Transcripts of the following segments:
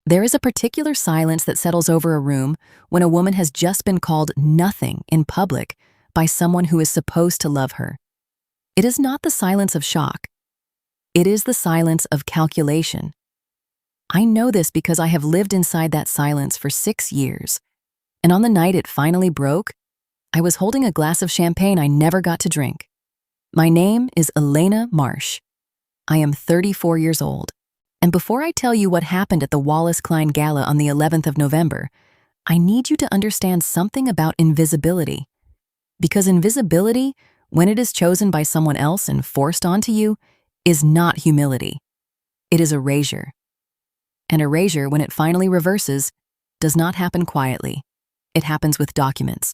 There is a particular silence that settles over a room when a woman has just been called nothing in public by someone who is supposed to love her. It is not the silence of shock. It is the silence of calculation. I know this because I have lived inside that silence for 6 years, and on the night it finally broke, I was holding a glass of champagne I never got to drink. My name is Elena Marsh. I am 34 years old. And before I tell you what happened at the Wallace Klein Gala on the 11th of November, I need you to understand something about invisibility. Because invisibility, when it is chosen by someone else and forced onto you, is not humility. It is erasure. And erasure, when it finally reverses, does not happen quietly. It happens with documents.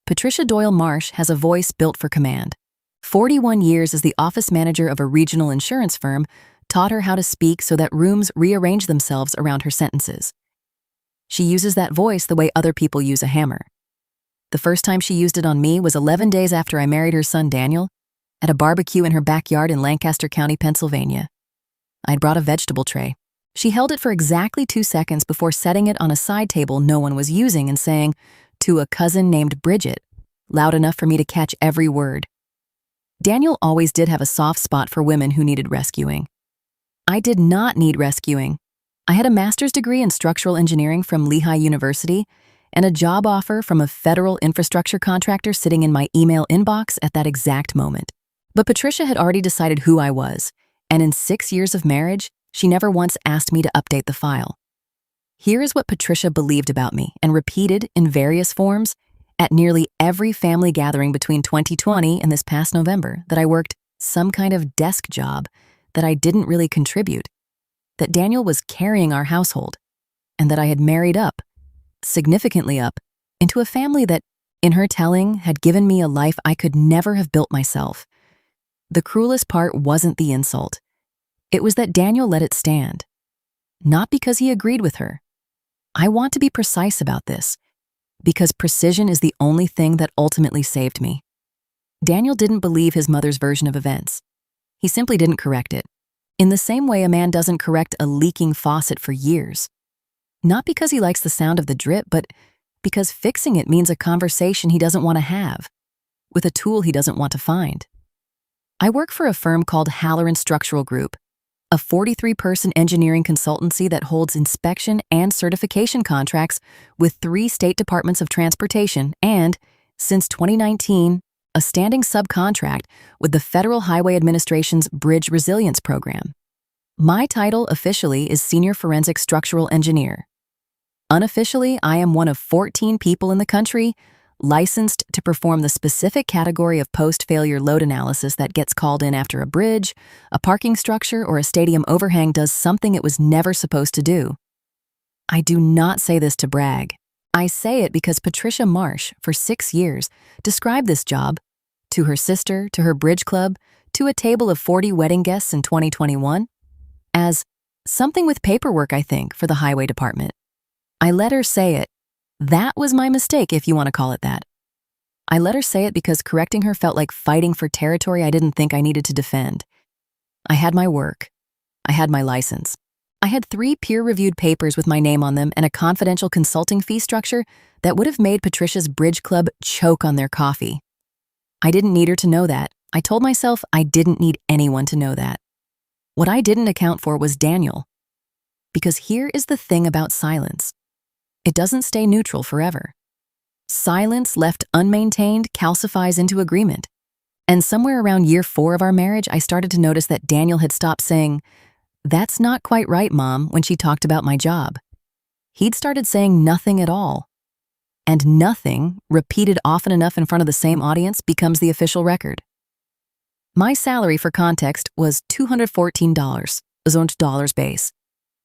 Patricia Doyle Marsh has a voice built for command. 41 years as the office manager of a regional insurance firm taught her how to speak so that rooms rearrange themselves around her sentences. She uses that voice the way other people use a hammer. The first time she used it on me was 11 days after I married her son Daniel at a barbecue in her backyard in Lancaster County, Pennsylvania. I'd brought a vegetable tray. She held it for exactly 2 seconds before setting it on a side table no one was using and saying, "To a cousin named Bridget," loud enough for me to catch every word. Daniel always did have a soft spot for women who needed rescuing. I did not need rescuing. I had a master's degree in structural engineering from Lehigh University and a job offer from a federal infrastructure contractor sitting in my email inbox at that exact moment. But Patricia had already decided who I was, and in 6 years of marriage, she never once asked me to update the file. Here is what Patricia believed about me and repeated in various forms at nearly every family gathering between 2020 and this past November, that I worked some kind of desk job, that I didn't really contribute, that Daniel was carrying our household, and that I had married up, significantly up, into a family that, in her telling, had given me a life I could never have built myself. The cruelest part wasn't the insult. It was that Daniel let it stand. Not because he agreed with her. I want to be precise about this, because precision is the only thing that ultimately saved me. Daniel didn't believe his mother's version of events. He simply didn't correct it, in the same way a man doesn't correct a leaking faucet for years. Not because he likes the sound of the drip, but because fixing it means a conversation he doesn't want to have, with a tool he doesn't want to find. I work for a firm called Halloran Structural Group, a 43-person engineering consultancy that holds inspection and certification contracts with 3 state departments of transportation and, since 2019, a standing subcontract with the Federal Highway Administration's Bridge Resilience Program. My title officially is Senior Forensic Structural Engineer. Unofficially, I am one of 14 people in the country licensed to perform the specific category of post-failure load analysis that gets called in after a bridge, a parking structure, or a stadium overhang does something it was never supposed to do. I do not say this to brag. I say it because Patricia Marsh, for 6 years, described this job, to her sister, to her bridge club, to a table of 40 wedding guests in 2021, as something with paperwork, I think, for the highway department. I let her say it. That was my mistake, if you want to call it that. I let her say it because correcting her felt like fighting for territory I didn't think I needed to defend. I had my work. I had my license. I had 3 peer-reviewed papers with my name on them and a confidential consulting fee structure that would have made Patricia's bridge club choke on their coffee. I didn't need her to know that. I told myself I didn't need anyone to know that. What I didn't account for was Daniel. Because here is the thing about silence. It doesn't stay neutral forever. Silence left unmaintained calcifies into agreement. And somewhere around year 4 of our marriage, I started to notice that Daniel had stopped saying, "That's not quite right, Mom," when she talked about my job. He'd started saying nothing at all. And nothing, repeated often enough in front of the same audience, becomes the official record. My salary, for context, was $214, $200 base,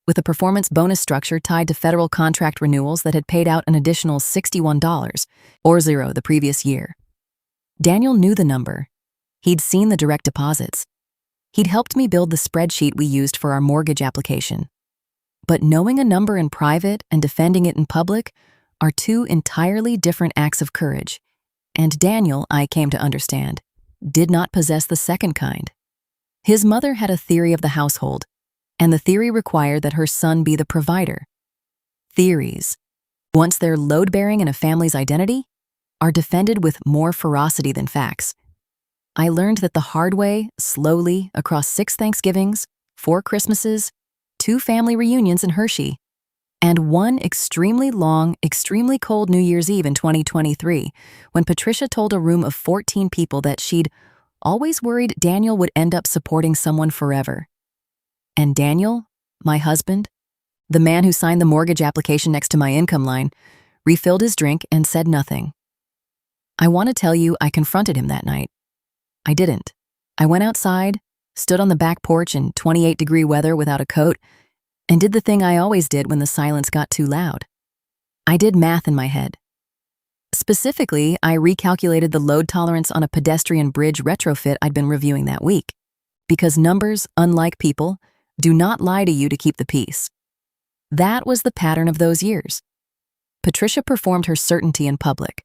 with a performance bonus structure tied to federal contract renewals that had paid out an additional $61, or 0, the previous year. Daniel knew the number. He'd seen the direct deposits. He'd helped me build the spreadsheet we used for our mortgage application. But knowing a number in private and defending it in public are 2 entirely different acts of courage, and Daniel, I came to understand, did not possess the second kind. His mother had a theory of the household, and the theory required that her son be the provider, theories, once they're load-bearing in a family's identity, are defended with more ferocity than facts. I learned that the hard way, slowly, across 6 Thanksgivings, 4 Christmases, 2 family reunions in Hershey, and 1 extremely long, extremely cold New Year's Eve in 2023, when Patricia told a room of 14 people that she'd always worried Daniel would end up supporting someone forever. And Daniel, my husband, the man who signed the mortgage application next to my income line, refilled his drink and said nothing. I want to tell you I confronted him that night. I didn't. I went outside, stood on the back porch in 28-degree weather without a coat, and did the thing I always did when the silence got too loud. I did math in my head. Specifically, I recalculated the load tolerance on a pedestrian bridge retrofit I'd been reviewing that week. Because numbers, unlike people, do not lie to you to keep the peace. That was the pattern of those years. Patricia performed her certainty in public.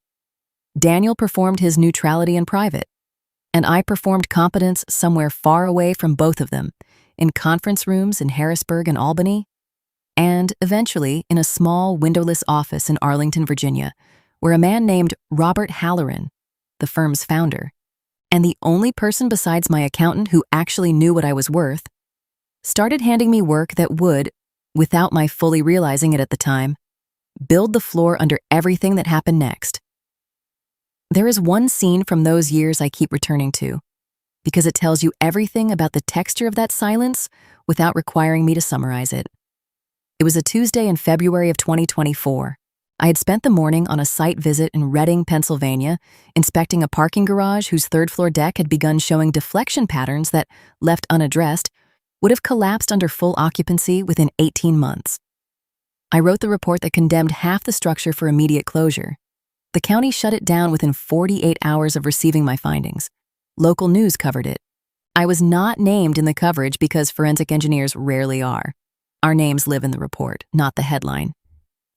Daniel performed his neutrality in private. And I performed competence somewhere far away from both of them, in conference rooms in Harrisburg and Albany, and eventually in a small windowless office in Arlington, Virginia, where a man named Robert Halloran, the firm's founder, and the only person besides my accountant who actually knew what I was worth, started handing me work that would, without my fully realizing it at the time, build the floor under everything that happened next. There is one scene from those years I keep returning to, because it tells you everything about the texture of that silence without requiring me to summarize it. It was a Tuesday in February of 2024. I had spent the morning on a site visit in Reading, Pennsylvania, inspecting a parking garage whose third-floor deck had begun showing deflection patterns that, left unaddressed, would have collapsed under full occupancy within 18 months. I wrote the report that condemned half the structure for immediate closure. The county shut it down within 48 hours of receiving my findings. Local news covered it. I was not named in the coverage because forensic engineers rarely are. Our names live in the report, not the headline.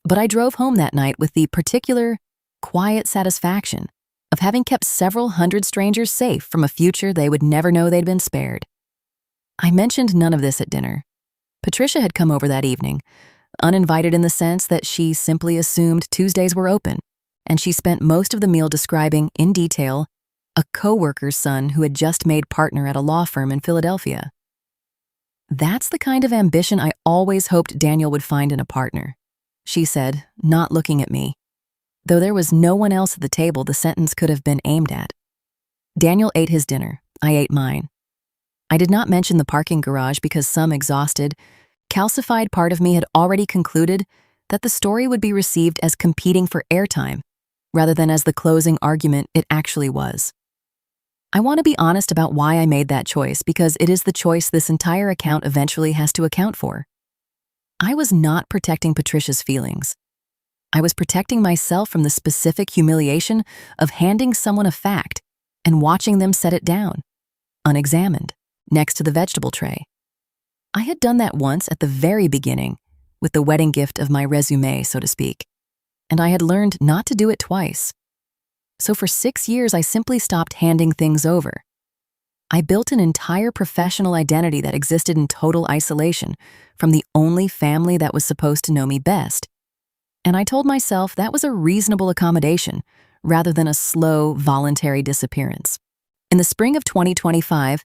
But I drove home that night with the particular, quiet satisfaction of having kept several hundred strangers safe from a future they would never know they'd been spared. I mentioned none of this at dinner. Patricia had come over that evening, uninvited in the sense that she simply assumed Tuesdays were open, and she spent most of the meal describing, in detail, a co-worker's son who had just made partner at a law firm in Philadelphia. That's the kind of ambition I always hoped Daniel would find in a partner, she said, not looking at me. Though there was no one else at the table the sentence could have been aimed at. Daniel ate his dinner. I ate mine. I did not mention the parking garage because some exhausted, calcified part of me had already concluded that the story would be received as competing for airtime, rather than as the closing argument it actually was. I want to be honest about why I made that choice because it is the choice this entire account eventually has to account for. I was not protecting Patricia's feelings. I was protecting myself from the specific humiliation of handing someone a fact and watching them set it down, unexamined, next to the vegetable tray. I had done that once at the very beginning, with the wedding gift of my resume, so to speak, and I had learned not to do it twice. So for 6 years, I simply stopped handing things over. I built an entire professional identity that existed in total isolation from the only family that was supposed to know me best. And I told myself that was a reasonable accommodation rather than a slow, voluntary disappearance. In the spring of 2025,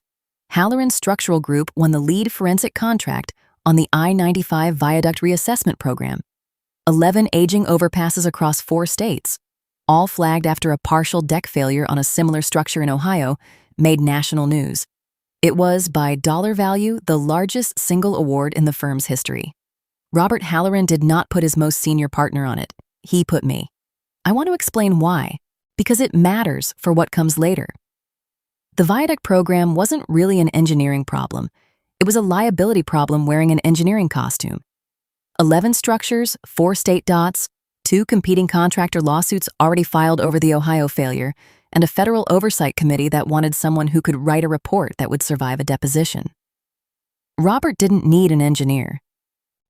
Halloran Structural Group won the lead forensic contract on the I-95 Viaduct Reassessment Program. 11 aging overpasses across 4 states, all flagged after a partial deck failure on a similar structure in Ohio, made national news. It was, by dollar value, the largest single award in the firm's history. Robert Halloran did not put his most senior partner on it. He put me. I want to explain why, because it matters for what comes later. The viaduct program wasn't really an engineering problem. It was a liability problem wearing an engineering costume. 11 structures, 4 state dots, 2 competing contractor lawsuits already filed over the Ohio failure, and a federal oversight committee that wanted someone who could write a report that would survive a deposition. Robert didn't need an engineer.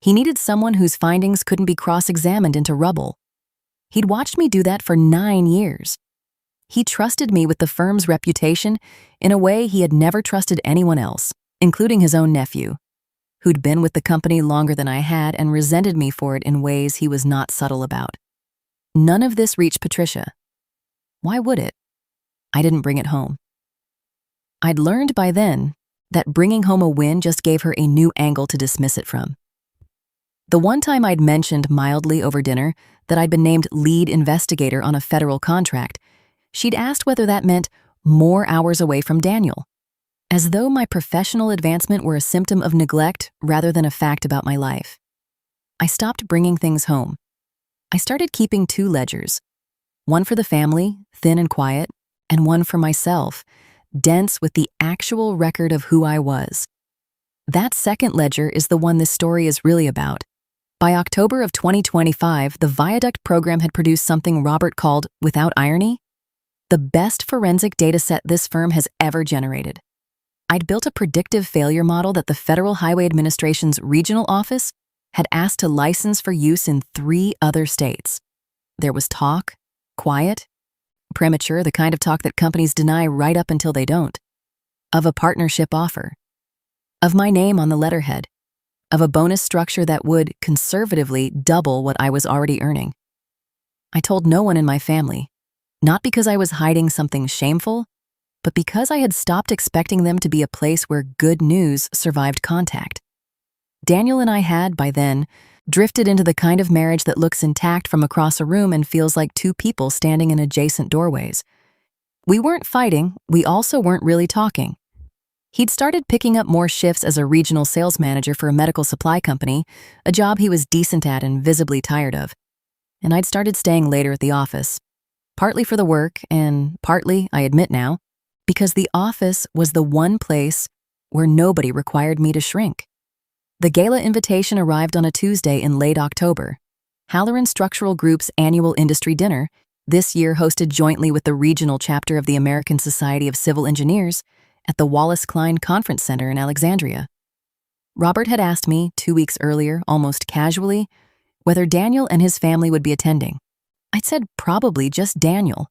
He needed someone whose findings couldn't be cross-examined into rubble. He'd watched me do that for 9 years. He trusted me with the firm's reputation in a way he had never trusted anyone else, including his own nephew. who'd been with the company longer than I had and resented me for it in ways he was not subtle about. None of this reached Patricia. Why would it? I didn't bring it home. I'd learned by then that bringing home a win just gave her a new angle to dismiss it from. The one time I'd mentioned mildly over dinner that I'd been named lead investigator on a federal contract, she'd asked whether that meant more hours away from Daniel, as though my professional advancement were a symptom of neglect rather than a fact about my life. I stopped bringing things home. I started keeping 2 ledgers, one for the family, thin and quiet, and one for myself, dense with the actual record of who I was. That second ledger is the one this story is really about. By October of 2025, the Viaduct program had produced something Robert called, without irony, the best forensic data set this firm has ever generated. I'd built a predictive failure model that the Federal Highway Administration's regional office had asked to license for use in 3 other states. There was talk, quiet, premature, the kind of talk that companies deny right up until they don't, of a partnership offer, of my name on the letterhead, of a bonus structure that would, conservatively, double what I was already earning. I told no one in my family, not because I was hiding something shameful, but because I had stopped expecting them to be a place where good news survived contact. Daniel and I had, by then, drifted into the kind of marriage that looks intact from across a room and feels like 2 people standing in adjacent doorways. We weren't fighting, we also weren't really talking. He'd started picking up more shifts as a regional sales manager for a medical supply company, a job he was decent at and visibly tired of. And I'd started staying later at the office, partly for the work and partly, I admit now, because the office was the one place where nobody required me to shrink. The gala invitation arrived on a Tuesday in late October. Halloran Structural Group's annual industry dinner, this year hosted jointly with the regional chapter of the American Society of Civil Engineers at the Wallace Klein Conference Center in Alexandria. Robert had asked me 2 weeks earlier, almost casually, whether Daniel and his family would be attending. I'd said probably just Daniel.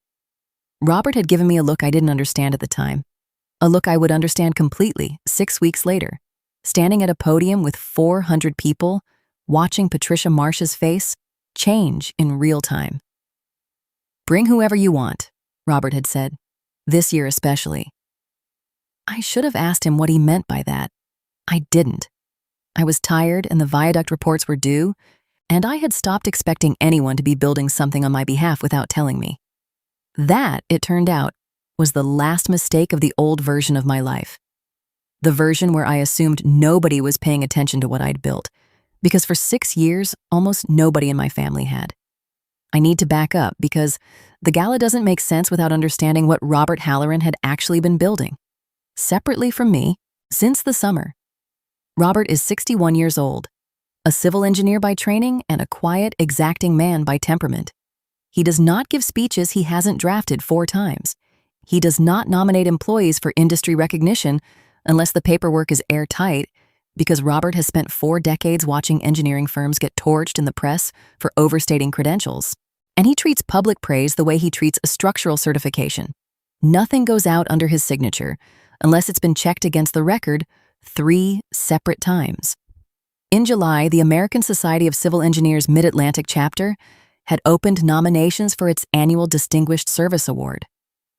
Robert had given me a look I didn't understand at the time, a look I would understand completely 6 weeks later. Standing at a podium with 400 people, watching Patricia Marsh's face change in real time. "Bring whoever you want," Robert had said, this year especially. I should have asked him what he meant by that. I didn't. I was tired and the Viaduct reports were due, and I had stopped expecting anyone to be building something on my behalf without telling me. That, it turned out, was the last mistake of the old version of my life. The version where I assumed nobody was paying attention to what I'd built, because for 6 years, almost nobody in my family had. I need to back up because the gala doesn't make sense without understanding what Robert Halloran had actually been building, separately from me, since the summer. Robert is 61 years old, a civil engineer by training and a quiet, exacting man by temperament. He does not give speeches he hasn't drafted 4 times. He does not nominate employees for industry recognition unless the paperwork is airtight, because Robert has spent 4 decades watching engineering firms get torched in the press for overstating credentials. And he treats public praise the way he treats a structural certification. Nothing goes out under his signature unless it's been checked against the record 3 separate times. In July, the American Society of Civil Engineers Mid-Atlantic chapter had opened nominations for its annual Distinguished Service Award,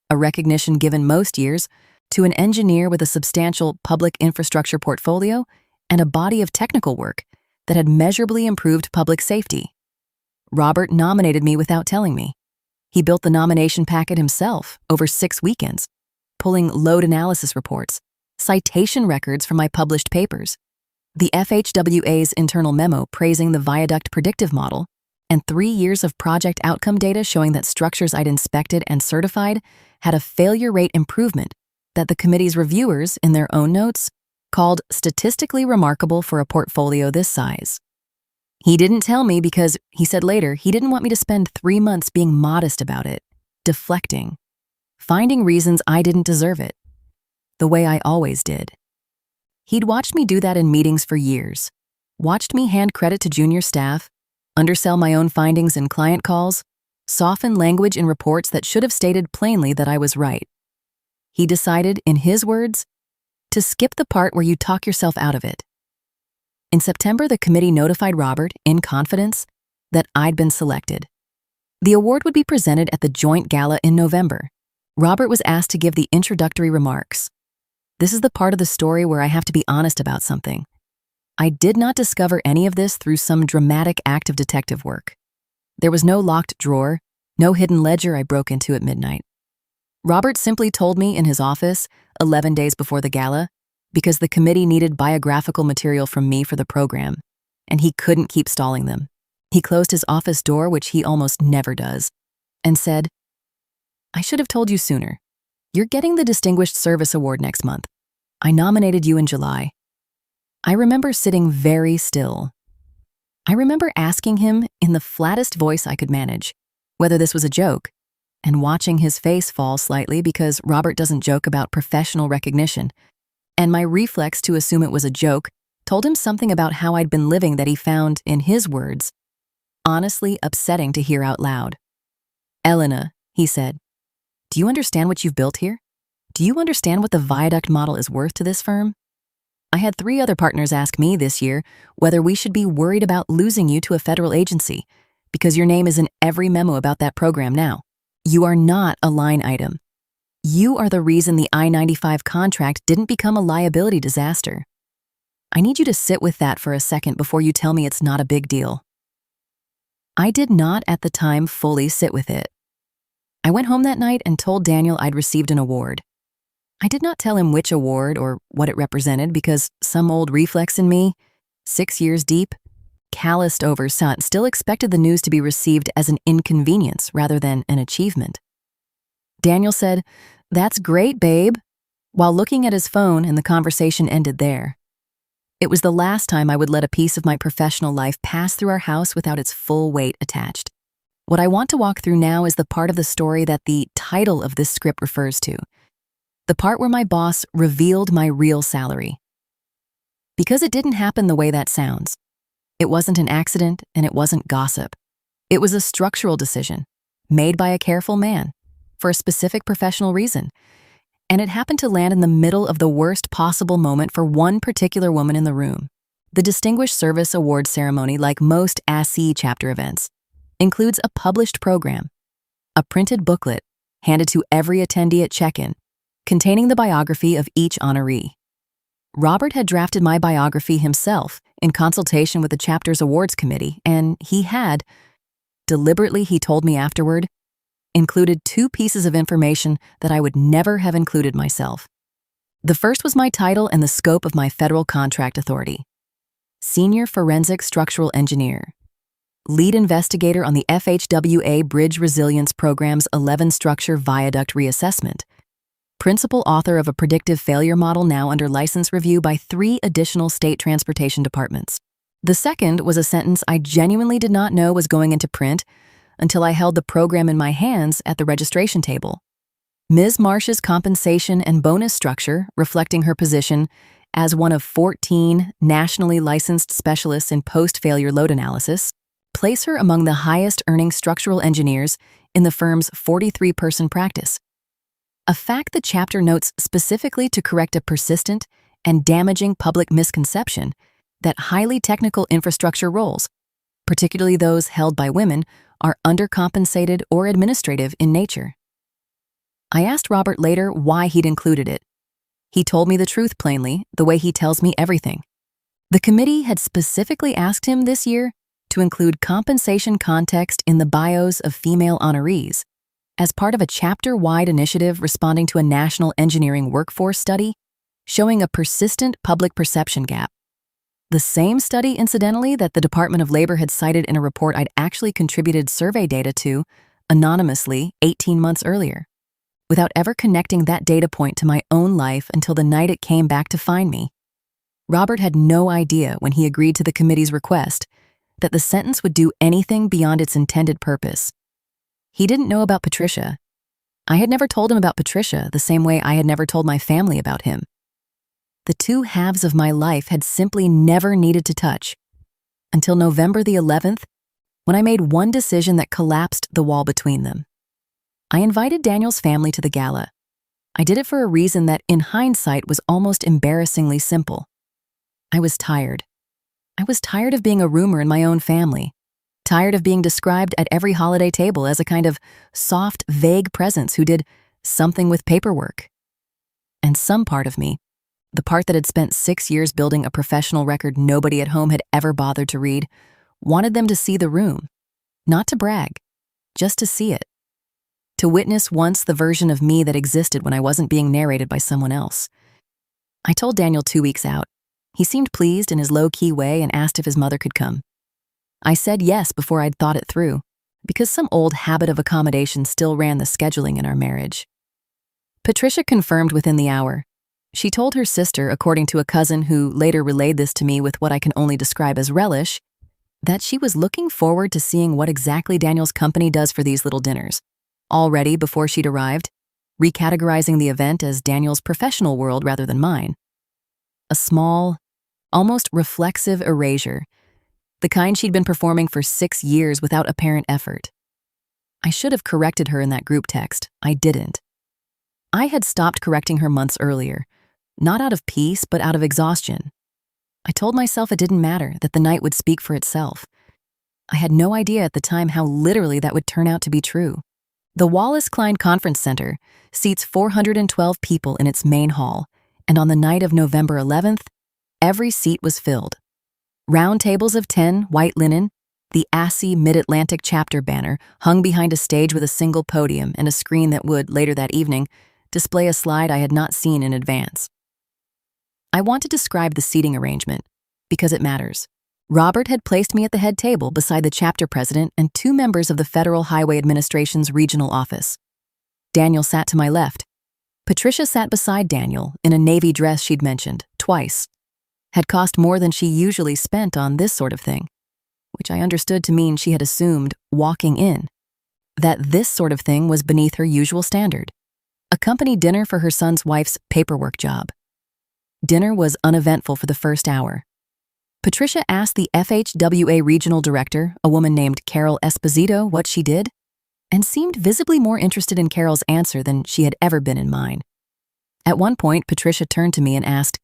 a recognition given most years to an engineer with a substantial public infrastructure portfolio and a body of technical work that had measurably improved public safety. Robert nominated me without telling me. He built the nomination packet himself over 6 weekends, pulling load analysis reports, citation records from my published papers, the FHWA's internal memo praising the Viaduct predictive model, and 3 years of project outcome data showing that structures I'd inspected and certified had a failure rate improvement that the committee's reviewers, in their own notes, called statistically remarkable for a portfolio this size. He didn't tell me because, he said later, he didn't want me to spend 3 months being modest about it, deflecting, finding reasons I didn't deserve it, the way I always did. He'd watched me do that in meetings for years, watched me hand credit to junior staff, undersell my own findings in client calls, soften language in reports that should have stated plainly that I was right. He decided, in his words, to skip the part where you talk yourself out of it. In September, the committee notified Robert, in confidence, that I'd been selected. The award would be presented at the joint gala in November. Robert was asked to give the introductory remarks. This is the part of the story where I have to be honest about something. I did not discover any of this through some dramatic act of detective work. There was no locked drawer, no hidden ledger I broke into at midnight. Robert simply told me in his office, 11 days before the gala, because the committee needed biographical material from me for the program, and he couldn't keep stalling them. He closed his office door, which he almost never does, and said, "I should have told you sooner. You're getting the Distinguished Service Award next month. I nominated you in July." I remember sitting very still. I remember asking him in the flattest voice I could manage whether this was a joke, and watching his face fall slightly because Robert doesn't joke about professional recognition, and my reflex to assume it was a joke told him something about how I'd been living that he found, in his words, honestly upsetting to hear out loud. "Elena," he said, "do you understand what you've built here? Do you understand what the viaduct model is worth to this firm? I had 3 other partners ask me this year whether we should be worried about losing you to a federal agency, because your name is in every memo about that program now. You are not a line item. You are the reason the I-95 contract didn't become a liability disaster. I need you to sit with that for a second before you tell me it's not a big deal." I did not at the time fully sit with it. I went home that night and told Daniel I'd received an award. I did not tell him which award or what it represented because some old reflex in me, 6 years deep, calloused over son, still expected the news to be received as an inconvenience rather than an achievement. Daniel said, "That's great, babe," while looking at his phone, and the conversation ended there. It was the last time I would let a piece of my professional life pass through our house without its full weight attached. What I want to walk through now is the part of the story that the title of this script refers to, the part where my boss revealed my real salary. Because it didn't happen the way that sounds. It wasn't an accident, and it wasn't gossip. It was a structural decision, made by a careful man, for a specific professional reason. And it happened to land in the middle of the worst possible moment for one particular woman in the room. The Distinguished Service Award ceremony, like most ASSE chapter events, includes a published program, a printed booklet handed to every attendee at check-in, containing the biography of each honoree. Robert had drafted my biography himself in consultation with the chapter's awards committee, and he had, deliberately he told me afterward, included 2 pieces of information that I would never have included myself. The first was my title and the scope of my federal contract authority: Senior Forensic Structural Engineer, Lead Investigator on the FHWA Bridge Resilience Program's 11-structure viaduct reassessment, Principal author of a predictive failure model now under license review by 3 additional state transportation departments. The second was a sentence I genuinely did not know was going into print until I held the program in my hands at the registration table. Ms. Marsh's compensation and bonus structure, reflecting her position as one of 14 nationally licensed specialists in post-failure load analysis, place her among the highest-earning structural engineers in the firm's 43-person practice. A fact the chapter notes specifically to correct a persistent and damaging public misconception that highly technical infrastructure roles, particularly those held by women, are undercompensated or administrative in nature. I asked Robert later why he'd included it. He told me the truth plainly, the way he tells me everything. The committee had specifically asked him this year to include compensation context in the bios of female honorees as part of a chapter-wide initiative responding to a national engineering workforce study showing a persistent public perception gap. The same study, incidentally, that the Department of Labor had cited in a report I'd actually contributed survey data to anonymously 18 months earlier, without ever connecting that data point to my own life until the night it came back to find me. Robert had no idea when he agreed to the committee's request that the sentence would do anything beyond its intended purpose. He didn't know about Patricia. I had never told him about Patricia the same way I had never told my family about him. The 2 halves of my life had simply never needed to touch until November the 11th, when I made one decision that collapsed the wall between them. I invited Daniel's family to the gala. I did it for a reason that, in hindsight, was almost embarrassingly simple. I was tired. I was tired of being a rumor in my own family, tired of being described at every holiday table as a kind of soft, vague presence who did something with paperwork. And some part of me, the part that had spent 6 years building a professional record nobody at home had ever bothered to read, wanted them to see the room, not to brag, just to see it. To witness once the version of me that existed when I wasn't being narrated by someone else. I told Daniel 2 weeks out. He seemed pleased in his low-key way and asked if his mother could come. I said yes before I'd thought it through, because some old habit of accommodation still ran the scheduling in our marriage. Patricia confirmed within the hour. She told her sister, according to a cousin who later relayed this to me with what I can only describe as relish, that she was looking forward to seeing what exactly Daniel's company does for these little dinners. Already before she'd arrived, recategorizing the event as Daniel's professional world rather than mine. A small, almost reflexive erasure, the kind she'd been performing for 6 years without apparent effort. I should have corrected her in that group text. I didn't. I had stopped correcting her months earlier, not out of peace, but out of exhaustion. I told myself it didn't matter, that the night would speak for itself. I had no idea at the time how literally that would turn out to be true. The Wallace Klein Conference Center seats 412 people in its main hall, and on the night of November 11th, every seat was filled. Round tables of 10, white linen, the ASSI Mid-Atlantic chapter banner hung behind a stage with a single podium and a screen that would, later that evening, display a slide I had not seen in advance. I want to describe the seating arrangement, because it matters. Robert had placed me at the head table beside the chapter president and 2 members of the Federal Highway Administration's regional office. Daniel sat to my left. Patricia sat beside Daniel in a navy dress she'd mentioned, twice. Had cost more than she usually spent on this sort of thing, which I understood to mean she had assumed, walking in, that this sort of thing was beneath her usual standard. A company dinner for her son's wife's paperwork job. Dinner was uneventful for the first hour. Patricia asked the FHWA regional director, a woman named Carol Esposito, what she did, and seemed visibly more interested in Carol's answer than she had ever been in mine. At one point, Patricia turned to me and asked,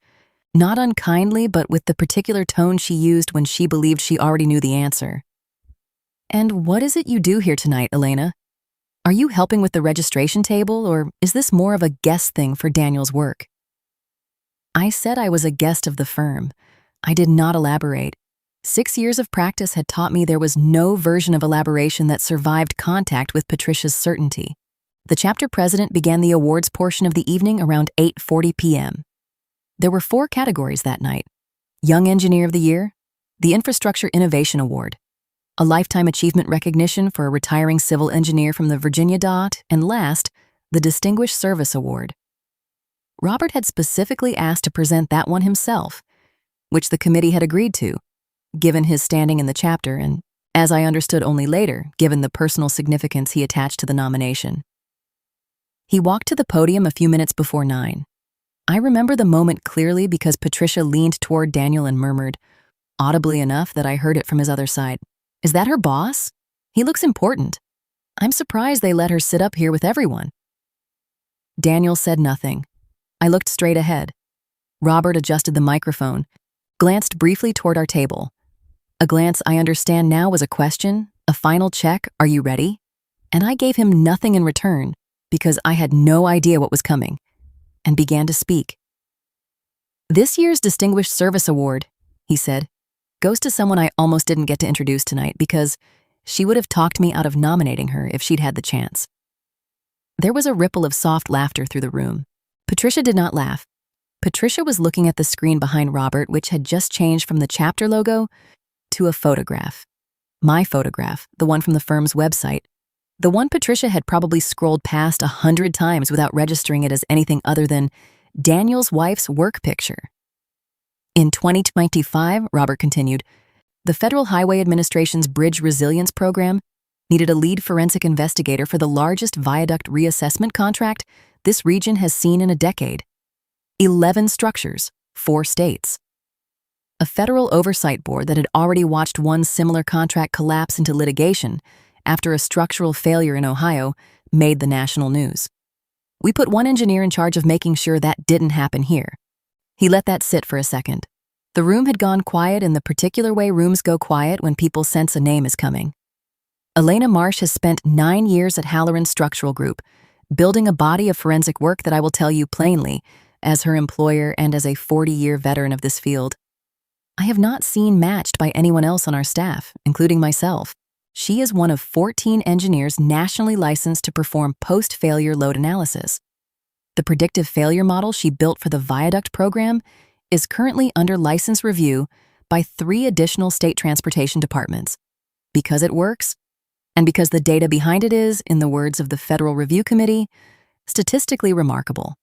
not unkindly, but with the particular tone she used when she believed she already knew the answer, "And what is it you do here tonight, Elena? Are you helping with the registration table, or is this more of a guest thing for Daniel's work?" I said I was a guest of the firm. I did not elaborate. 6 years of practice had taught me there was no version of elaboration that survived contact with Patricia's certainty. The chapter president began the awards portion of the evening around 8:40 p.m. There were 4 categories that night: Young Engineer of the Year, the Infrastructure Innovation Award, a Lifetime Achievement Recognition for a retiring civil engineer from the Virginia DOT, and last, the Distinguished Service Award. Robert had specifically asked to present that one himself, which the committee had agreed to, given his standing in the chapter and, as I understood only later, given the personal significance he attached to the nomination. He walked to the podium a few minutes before 9. I remember the moment clearly because Patricia leaned toward Daniel and murmured, audibly enough that I heard it from his other side, "Is that her boss? He looks important. I'm surprised they let her sit up here with everyone." Daniel said nothing. I looked straight ahead. Robert adjusted the microphone, glanced briefly toward our table. A glance I understand now was a question, a final check, "Are you ready?" And I gave him nothing in return because I had no idea what was coming, and began to speak. "This year's Distinguished Service Award," he said, "goes to someone I almost didn't get to introduce tonight because she would have talked me out of nominating her if she'd had the chance." There was a ripple of soft laughter through the room. Patricia did not laugh. Patricia was looking at the screen behind Robert, which had just changed from the chapter logo to a photograph. My photograph, the one from the firm's website. The one Patricia had probably scrolled past 100 times without registering it as anything other than Daniel's wife's work picture. "In 2025, Robert continued, the Federal Highway Administration's Bridge Resilience Program needed a lead forensic investigator for the largest viaduct reassessment contract this region has seen in a decade. 11 structures, 4 states. A federal oversight board that had already watched one similar contract collapse into litigation after a structural failure in Ohio made the national news. We put one engineer in charge of making sure that didn't happen here." He let that sit for a second. The room had gone quiet in the particular way rooms go quiet when people sense a name is coming. Elena Marsh has spent 9 years at Halloran Structural Group, building a body of forensic work that I will tell you plainly, as her employer and as a 40-year veteran of this field, I have not seen matched by anyone else on our staff, including myself. She is one of 14 engineers nationally licensed to perform post-failure load analysis. The predictive failure model she built for the Viaduct program is currently under license review by 3 additional state transportation departments. Because it works, and because the data behind it is, in the words of the Federal Review Committee, statistically remarkable.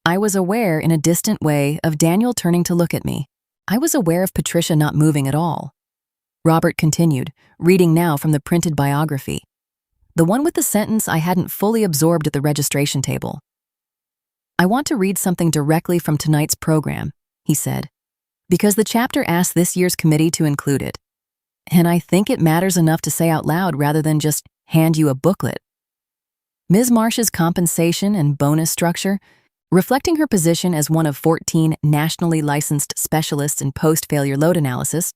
I was aware in a distant way of Daniel turning to look at me. I was aware of Patricia not moving at all. Robert continued, reading now from the printed biography, the one with the sentence I hadn't fully absorbed at the registration table. I want to read something directly from tonight's program, he said, because the chapter asked this year's committee to include it. And I think it matters enough to say out loud rather than just hand you a booklet. Ms. Marsh's compensation and bonus structure, reflecting her position as one of 14 nationally licensed specialists in post-failure load analysis,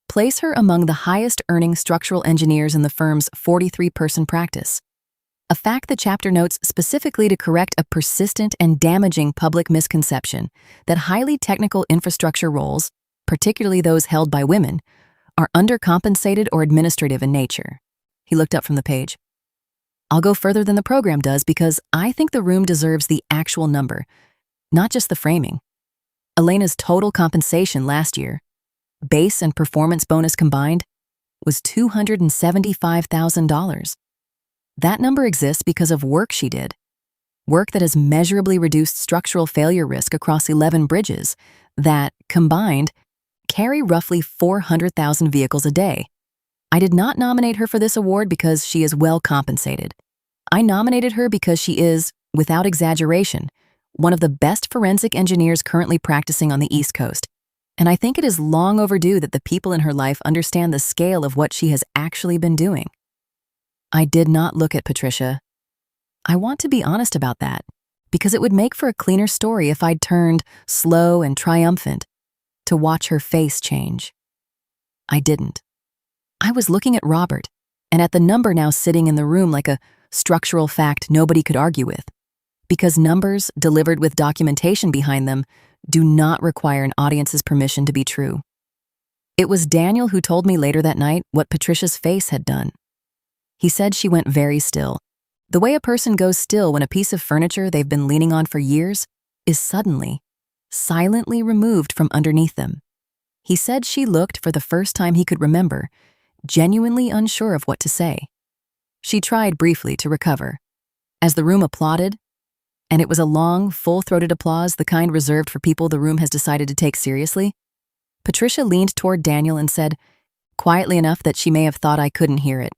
place her among the highest-earning structural engineers in the firm's 43-person practice, a fact the chapter notes specifically to correct a persistent and damaging public misconception that highly technical infrastructure roles, particularly those held by women, are undercompensated or administrative in nature. He looked up from the page. I'll go further than the program does because I think the room deserves the actual number, not just the framing. Elena's total compensation last year, base and performance bonus combined, was $275,000. That number exists because of work she did, work that has measurably reduced structural failure risk across 11 bridges that, combined, carry roughly 400,000 vehicles a day. I did not nominate her for this award because she is well compensated. I nominated her because she is, without exaggeration, one of the best forensic engineers currently practicing on the East Coast, and I think it is long overdue that the people in her life understand the scale of what she has actually been doing. I did not look at Patricia. I want to be honest about that, because it would make for a cleaner story if I'd turned slow and triumphant to watch her face change. I didn't. I was looking at Robert, and at the number now sitting in the room like a structural fact nobody could argue with, because numbers delivered with documentation behind them do not require an audience's permission to be true. It was Daniel who told me later that night what Patricia's face had done. He said she went very still, the way a person goes still when a piece of furniture they've been leaning on for years is suddenly, silently removed from underneath them. He said she looked, for the first time he could remember, genuinely unsure of what to say. She tried briefly to recover. As the room applauded, and it was a long, full-throated applause, the kind reserved for people the room has decided to take seriously, Patricia leaned toward Daniel and said, quietly enough that she may have thought I couldn't hear it,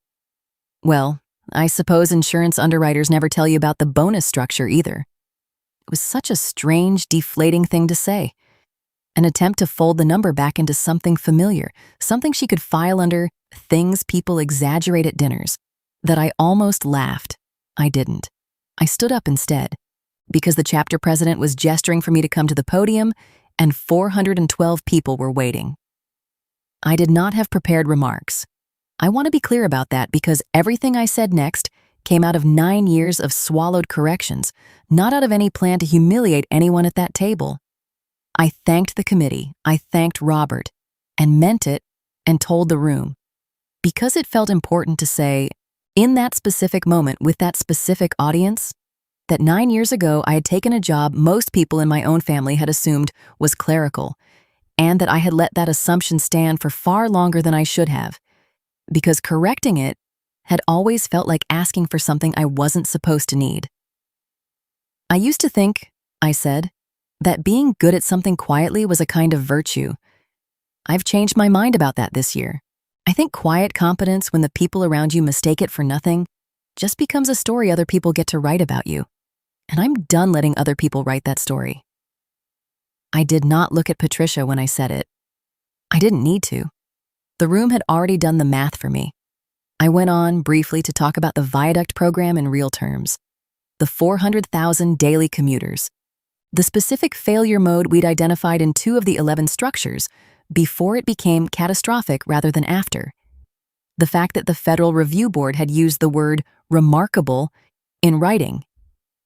well, I suppose insurance underwriters never tell you about the bonus structure either. It was such a strange, deflating thing to say. An attempt to fold the number back into something familiar, something she could file under things people exaggerate at dinners, that I almost laughed. I didn't. I stood up instead, because the chapter president was gesturing for me to come to the podium, and 412 people were waiting. I did not have prepared remarks. I want to be clear about that because everything I said next came out of 9 years of swallowed corrections, not out of any plan to humiliate anyone at that table. I thanked the committee, I thanked Robert, and meant it, and told the room. Because it felt important to say, in that specific moment with that specific audience, that 9 years ago I had taken a job most people in my own family had assumed was clerical, and that I had let that assumption stand for far longer than I should have, because correcting it had always felt like asking for something I wasn't supposed to need. I used to think, I said, that being good at something quietly was a kind of virtue. I've changed my mind about that this year. I think quiet competence, when the people around you mistake it for nothing, just becomes a story other people get to write about you. And I'm done letting other people write that story. I did not look at Patricia when I said it. I didn't need to. The room had already done the math for me. I went on briefly to talk about the Viaduct program in real terms. The 400,000 daily commuters, The specific failure mode we'd identified in 2 of the 11 structures before it became catastrophic rather than after. The fact that the Federal Review Board had used the word remarkable in writing,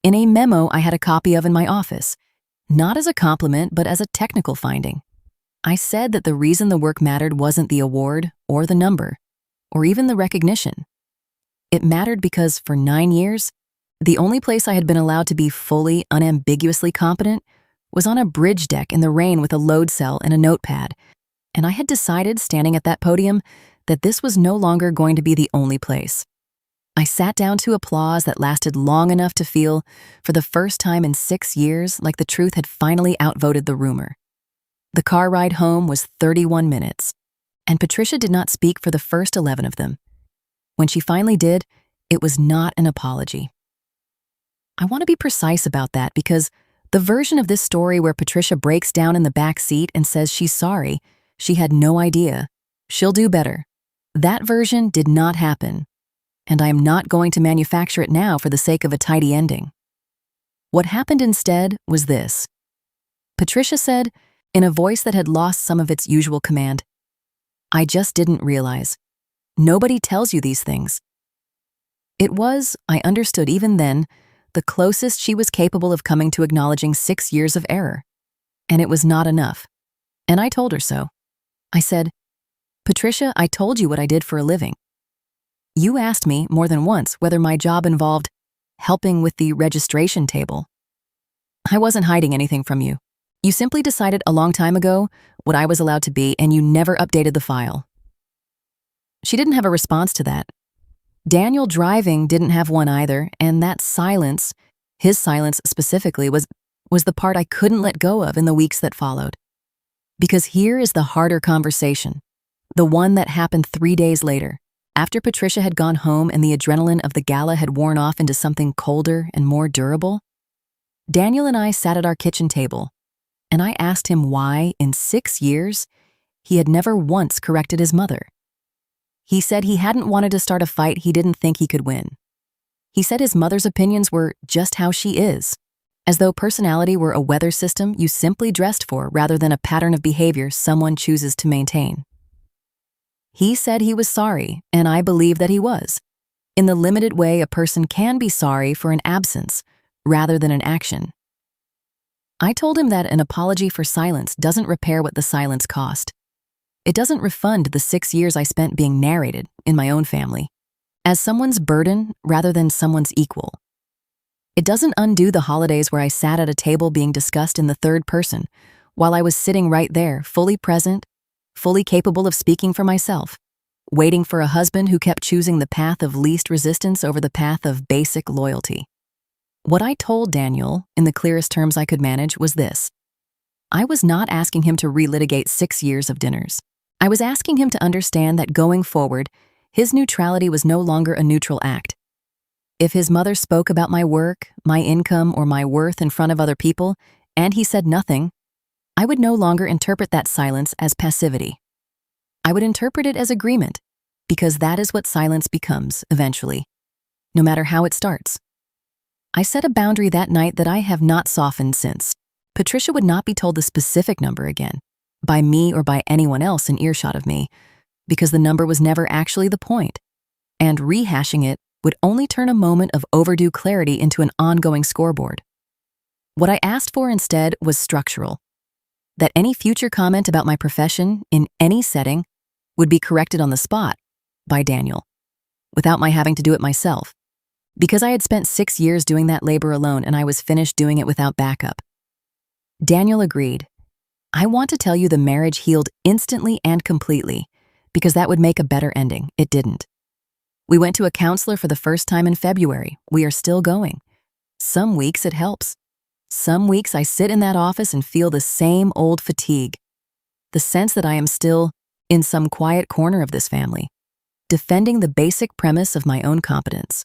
in a memo I had a copy of in my office, not as a compliment but as a technical finding. I said that the reason the work mattered wasn't the award or the number, or even the recognition. It mattered because for 9 years, the only place I had been allowed to be fully, unambiguously competent was on a bridge deck in the rain with a load cell and a notepad, and I had decided, standing at that podium, that this was no longer going to be the only place. I sat down to applause that lasted long enough to feel, for the first time in 6 years, like the truth had finally outvoted the rumor. The car ride home was 31 minutes, and Patricia did not speak for the first 11 of them. When she finally did, it was not an apology. I want to be precise about that because the version of this story where Patricia breaks down in the back seat and says she's sorry, she had no idea, she'll do better, that version did not happen, and I am not going to manufacture it now for the sake of a tidy ending. What happened instead was this. Patricia said, in a voice that had lost some of its usual command, "I just didn't realize. Nobody tells you these things." It was, I understood even then, the closest she was capable of coming to acknowledging 6 years of error. And it was not enough. And I told her so. I said, "Patricia, I told you what I did for a living. You asked me more than once whether my job involved helping with the registration table. I wasn't hiding anything from you. You simply decided a long time ago what I was allowed to be, and you never updated the file." She didn't have a response to that. Daniel driving didn't have one either, and that silence, his silence specifically, was the part I couldn't let go of in the weeks that followed. Because here is the harder conversation, the one that happened 3 days later, after Patricia had gone home and the adrenaline of the gala had worn off into something colder and more durable. Daniel and I sat at our kitchen table, and I asked him why, in 6 years, he had never once corrected his mother. He said he hadn't wanted to start a fight he didn't think he could win. He said his mother's opinions were just how she is, as though personality were a weather system you simply dressed for rather than a pattern of behavior someone chooses to maintain. He said he was sorry, and I believe that he was, in the limited way a person can be sorry for an absence rather than an action. I told him that an apology for silence doesn't repair what the silence cost. It doesn't refund the 6 years I spent being narrated, in my own family, as someone's burden rather than someone's equal. It doesn't undo the holidays where I sat at a table being discussed in the third person, while I was sitting right there, fully present, fully capable of speaking for myself, waiting for a husband who kept choosing the path of least resistance over the path of basic loyalty. What I told Daniel, in the clearest terms I could manage, was this. I was not asking him to relitigate 6 years of dinners. I was asking him to understand that going forward, his neutrality was no longer a neutral act. If his mother spoke about my work, my income, or my worth in front of other people, and he said nothing, I would no longer interpret that silence as passivity. I would interpret it as agreement, because that is what silence becomes, eventually, no matter how it starts. I set a boundary that night that I have not softened since. Patricia would not be told the specific number again, by me or by anyone else in earshot of me, because the number was never actually the point, and rehashing it would only turn a moment of overdue clarity into an ongoing scoreboard. What I asked for instead was structural, that any future comment about my profession in any setting would be corrected on the spot by Daniel, without my having to do it myself, because I had spent 6 years doing that labor alone and I was finished doing it without backup. Daniel agreed. I want to tell you the marriage healed instantly and completely, because that would make a better ending. It didn't. We went to a counselor for the first time in February. We are still going. Some weeks it helps. Some weeks I sit in that office and feel the same old fatigue, the sense that I am still in some quiet corner of this family, defending the basic premise of my own competence.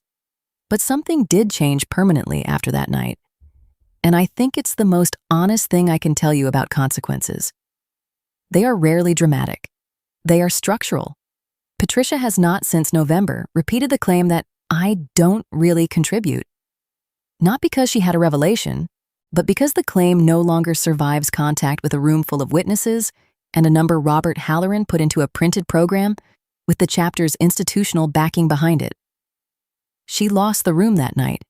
But something did change permanently after that night. And I think it's the most honest thing I can tell you about consequences. They are rarely dramatic. They are structural. Patricia has not, since November, repeated the claim that I don't really contribute. Not because she had a revelation, But because the claim no longer survives contact with a room full of witnesses and a number Robert Halloran put into a printed program with the chapter's institutional backing behind it, she lost the room that night.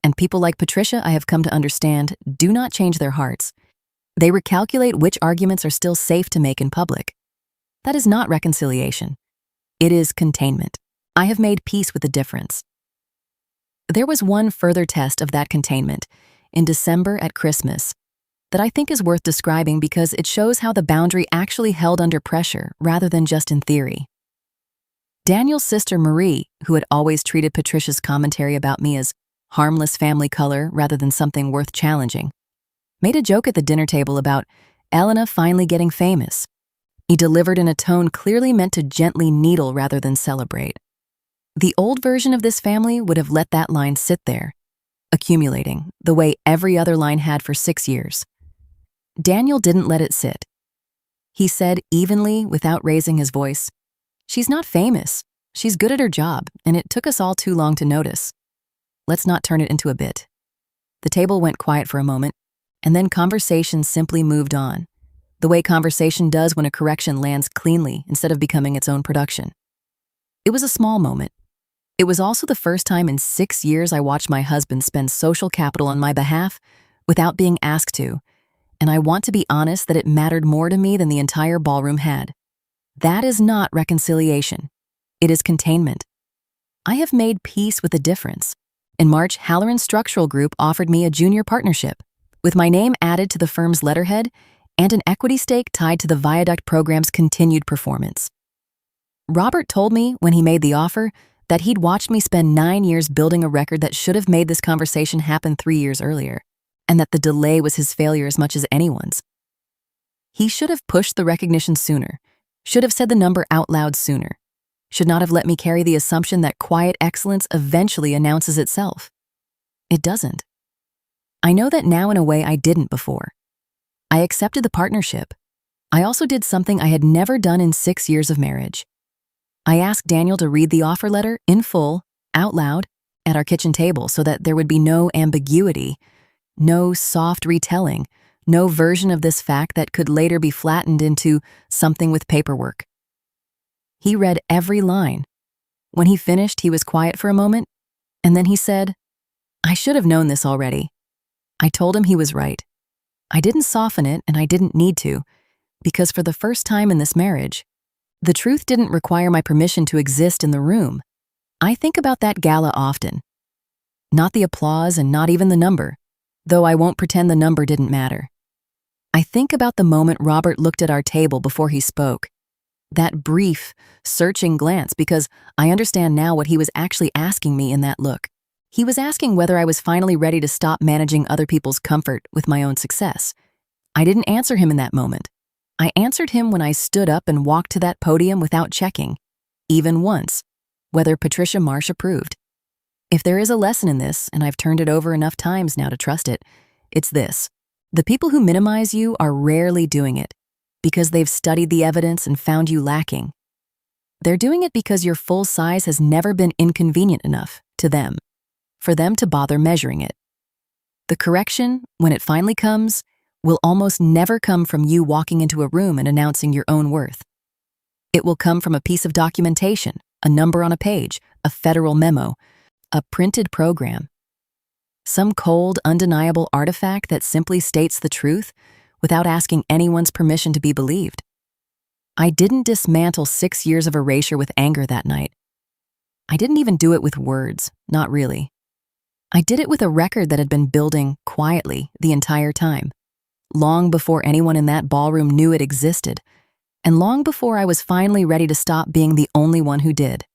And people like Patricia, I have come to understand, do not change their hearts. They recalculate which arguments are still safe to make in public. That is not reconciliation. It is containment. I have made peace with the difference. There was one further test of that containment in December at Christmas that I think is worth describing because it shows how the boundary actually held under pressure rather than just in theory. Daniel's sister Marie, who had always treated Patricia's commentary about me as harmless family color rather than something worth challenging, made a joke at the dinner table about Elena finally getting famous. He delivered in a tone clearly meant to gently needle rather than celebrate. The old version of this family would have let that line sit there, accumulating, the way every other line had for 6 years. Daniel didn't let it sit. He said evenly, without raising his voice, "She's not famous. She's good at her job, and it took us all too long to notice. Let's not turn it into a bit." The table went quiet for a moment, and then conversation simply moved on, the way conversation does when a correction lands cleanly instead of becoming its own production. It was a small moment. It was also the first time in 6 years I watched my husband spend social capital on my behalf without being asked to, and I want to be honest that it mattered more to me than the entire ballroom had. That is not reconciliation. It is containment. I have made peace with the difference. In March, Halloran Structural Group offered me a junior partnership, with my name added to the firm's letterhead and an equity stake tied to the Viaduct program's continued performance. Robert told me when he made the offer that he'd watched me spend 9 years building a record that should have made this conversation happen 3 years earlier, and that the delay was his failure as much as anyone's. He should have pushed the recognition sooner, should have said the number out loud sooner, should not have let me carry the assumption that quiet excellence eventually announces itself. It doesn't. I know that now in a way I didn't before. I accepted the partnership. I also did something I had never done in 6 years of marriage. I asked Daniel to read the offer letter in full, out loud, at our kitchen table so that there would be no ambiguity, no soft retelling, no version of this fact that could later be flattened into something with paperwork. He read every line. When he finished, he was quiet for a moment, and then he said, "I should have known this already." I told him he was right. I didn't soften it, and I didn't need to, because for the first time in this marriage, the truth didn't require my permission to exist in the room. I think about that gala often. Not the applause and not even the number, though I won't pretend the number didn't matter. I think about the moment Robert looked at our table before he spoke. That brief, searching glance, because I understand now what he was actually asking me in that look. He was asking whether I was finally ready to stop managing other people's comfort with my own success. I didn't answer him in that moment. I answered him when I stood up and walked to that podium without checking, even once, whether Patricia Marsh approved. If there is a lesson in this, and I've turned it over enough times now to trust it, it's this. The people who minimize you are rarely doing it because they've studied the evidence and found you lacking. They're doing it because your full size has never been inconvenient enough to them for them to bother measuring it. The correction, when it finally comes, will almost never come from you walking into a room and announcing your own worth. It will come from a piece of documentation, a number on a page, a federal memo, a printed program. Some cold, undeniable artifact that simply states the truth without asking anyone's permission to be believed. I didn't dismantle 6 years of erasure with anger that night. I didn't even do it with words, not really. I did it with a record that had been building quietly the entire time, long before anyone in that ballroom knew it existed, and long before I was finally ready to stop being the only one who did.